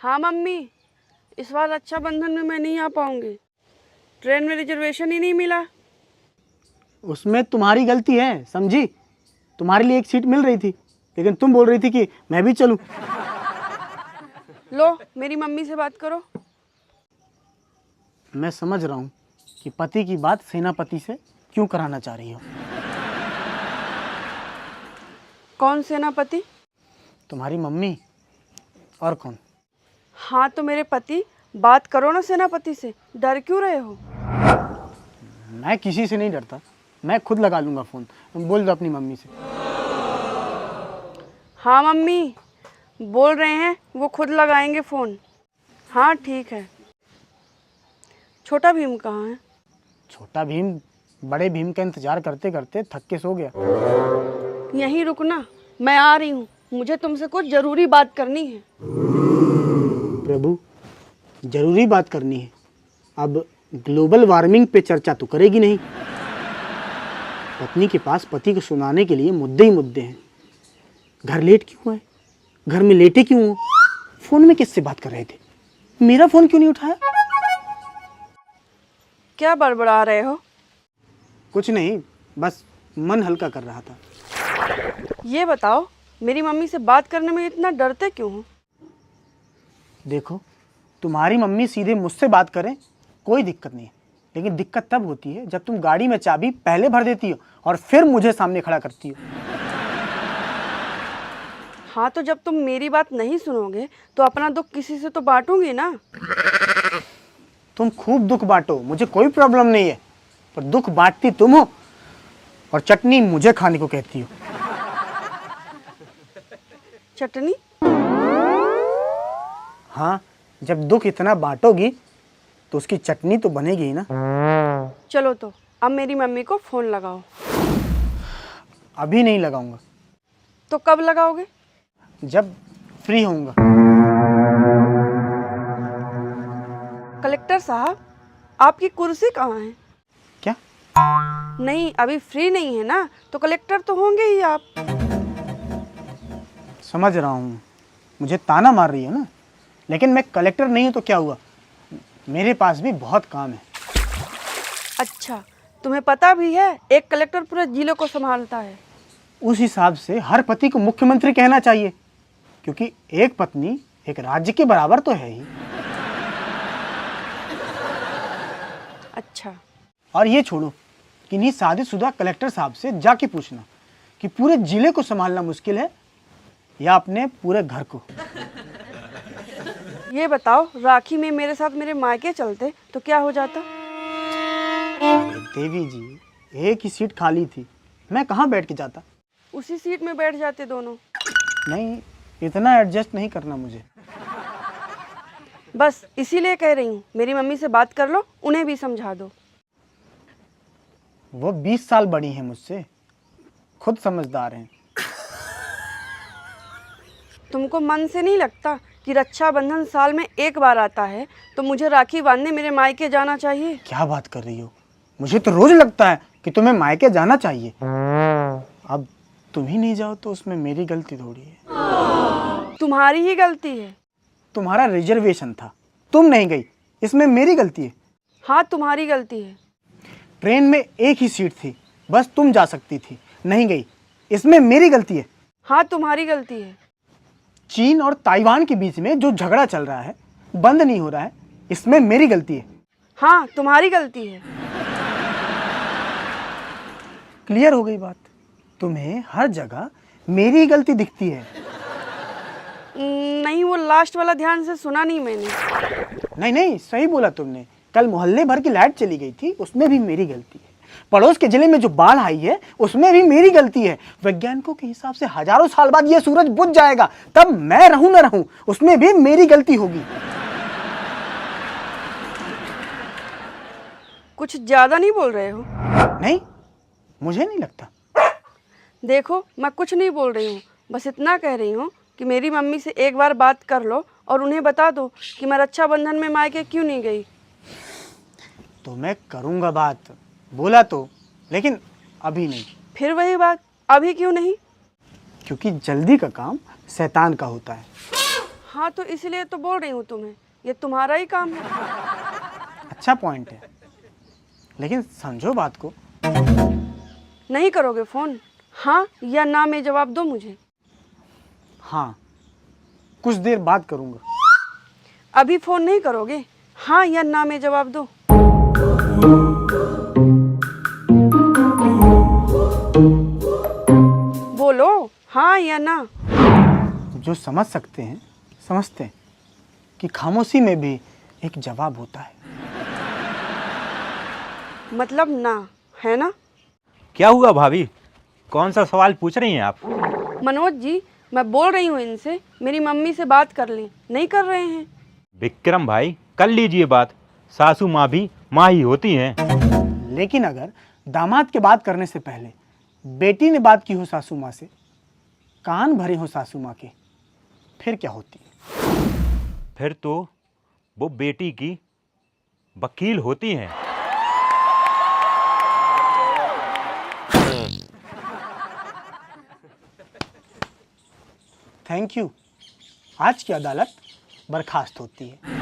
हाँ मम्मी, इस बार रक्षाबंधन में मैं नहीं आ पाऊंगी। ट्रेन में रिजर्वेशन ही नहीं मिला। उसमें तुम्हारी गलती है, समझी? तुम्हारे लिए एक सीट मिल रही थी, लेकिन तुम बोल रही थी कि मैं भी चलूं। लो, मेरी मम्मी से बात करो। मैं समझ रहा हूँ कि पति की बात सेनापति से क्यों कराना चाह रही हो। कौन सेनापति? तुम्हारी मम्मी, और कौन? हाँ तो मेरे पति, बात करो ना सेनापति से, डर क्यों रहे हो? मैं किसी से नहीं डरता, मैं खुद लगा लूँगा फ़ोन। बोल दो अपनी मम्मी से। हाँ मम्मी, बोल रहे हैं, वो खुद लगाएंगे फ़ोन। हाँ ठीक है। छोटा भीम कहाँ है? छोटा भीम बड़े भीम का इंतजार करते करते थक के सो गया। यहीं रुकना, मैं आ रही हूँ। मुझे तुमसे कुछ ज़रूरी बात करनी है। प्रभु, जरूरी बात करनी है? अब ग्लोबल वार्मिंग पे चर्चा तो करेगी नहीं। पत्नी के पास पति को सुनाने के लिए मुद्दे ही मुद्दे हैं। घर लेट क्यों है? घर में लेटे क्यों हो? फोन में किससे बात कर रहे थे? मेरा फोन क्यों नहीं उठाया? क्या बड़बड़ा रहे हो? कुछ नहीं, बस मन हल्का कर रहा था। ये बताओ, मेरी मम्मी से बात करने में इतना डरते क्यों हो? देखो, तुम्हारी मम्मी सीधे मुझसे बात करें कोई दिक्कत नहीं है, लेकिन दिक्कत तब होती है जब तुम गाड़ी में चाबी पहले भर देती हो और फिर मुझे सामने खड़ा करती हो। हाँ तो जब तुम मेरी बात नहीं सुनोगे तो अपना दुख किसी से तो बांटूंगी ना। तुम खूब दुख बांटो, मुझे कोई प्रॉब्लम नहीं है, पर दुख बांटती तुम हो और चटनी मुझे खाने को कहती हो। चटनी? हाँ, जब दुख इतना बांटोगी तो उसकी चटनी तो बनेगी ही ना। चलो तो अब मेरी मम्मी को फ़ोन लगाओ। अभी नहीं लगाऊंगा। तो कब लगाओगे? जब फ्री होऊंगा। कलेक्टर साहब, आपकी कुर्सी कहाँ है? क्या? नहीं, अभी फ्री नहीं है ना, तो कलेक्टर तो होंगे ही आप। समझ रहा हूँ, मुझे ताना मार रही हो ना, लेकिन मैं कलेक्टर नहीं हूँ तो क्या हुआ, मेरे पास भी बहुत काम है। अच्छा, तुम्हें पता भी है एक कलेक्टर पूरे जिले को संभालता है? उस हिसाब से हर पति को मुख्यमंत्री कहना चाहिए, क्योंकि एक पत्नी एक राज्य के बराबर तो है ही। अच्छा। और ये छोड़ो, किन्हीं शादीशुदा कलेक्टर साहब से जाके पूछना कि पूरे जिले को संभालना मुश्किल है या अपने पूरे घर को। ये बताओ, राखी में मेरे साथ मेरे मायके चलते तो क्या हो जाता? देवी जी, एक ही सीट खाली थी, मैं कहाँ बैठ के जाता? उसी सीट में बैठ जाते दोनों। नहीं, इतना एडजस्ट नहीं करना मुझे। बस इसीलिए कह रही हूँ, मेरी मम्मी से बात कर लो, उन्हें भी समझा दो। वो 20 साल बड़ी हैं मुझसे, खुद समझदार हैं। तुमको मन से नहीं लगता कि रक्षाबंधन साल में एक बार आता है, तो मुझे राखी बांधने मेरे मायके जाना चाहिए? क्या बात कर रही हो? मुझे तो रोज लगता है कि तुम्हें मायके जाना चाहिए। अब तुम ही नहीं जाओ तो उसमें मेरी गलती थोड़ी है। तुम्हारी ही गलती है। तुम्हारा रिजर्वेशन था, तुम नहीं गई, इसमें मेरी गलती है। हाँ, तुम्हारी गलती है। ट्रेन में एक ही सीट थी, बस तुम जा सकती थी, नहीं गई, इसमें मेरी गलती है। हाँ, तुम्हारी गलती है। चीन और ताइवान के बीच में जो झगड़ा चल रहा है, बंद नहीं हो रहा है, इसमें मेरी गलती है। हाँ, तुम्हारी गलती है। क्लियर हो गई बात? तुम्हें हर जगह मेरी ही गलती दिखती है। नहीं, वो लास्ट वाला ध्यान से सुना नहीं मैंने। नहीं नहीं, सही बोला तुमने। कल मोहल्ले भर की लाइट चली गई थी, उसमें भी मेरी गलती है। पड़ोस के जिले में जो बाढ़ आई है, उसमें भी मेरी गलती है। वैज्ञानिकों के हिसाब से हजारों साल बाद ये सूरज बुझ जाएगा, तब मैं रहूं न रहूं, उसमें भी मेरी गलती होगी। कुछ ज्यादा नहीं बोल रहे हो? नहीं, मुझे नहीं लगता। देखो, मैं कुछ नहीं बोल रही हूँ, बस इतना कह रही हूँ कि मेरी मम्मी से एक बार बात कर लो और उन्हें बता दो कि मैं रक्षाबंधन में मायके क्यों नहीं गई। तो मैं करूंगा बात, बोला तो, लेकिन अभी नहीं। फिर वही बात, अभी क्यों नहीं? क्योंकि जल्दी का काम शैतान का होता है। हाँ तो इसलिए तो बोल रही हूँ तुम्हें, ये तुम्हारा ही काम है। अच्छा पॉइंट है, लेकिन समझो बात को। नहीं करोगे फ़ोन? हाँ या ना में जवाब दो मुझे। हाँ, कुछ देर बाद करूँगा। अभी फ़ोन नहीं करोगे? हाँ या ना में जवाब दो। बोलो हाँ या ना। जो समझ सकते हैं समझते हैं कि खामोशी में भी एक जवाब होता है। मतलब ना, है ना? क्या हुआ भाभी, कौन सा सवाल पूछ रही हैं आप? मनोज जी, मैं बोल रही हूँ इनसे मेरी मम्मी से बात कर लें, नहीं कर रहे हैं। विक्रम भाई, कर लीजिए बात। सासू माँ भी माँ ही होती हैं। लेकिन अगर दामाद के बात करने से पहले बेटी ने बात की हो सासू माँ से, कान भरे हो सासू माँ के, फिर क्या होती है? फिर तो वो बेटी की वकील होती हैं। Thank you. आज की अदालत बर्खास्त होती है।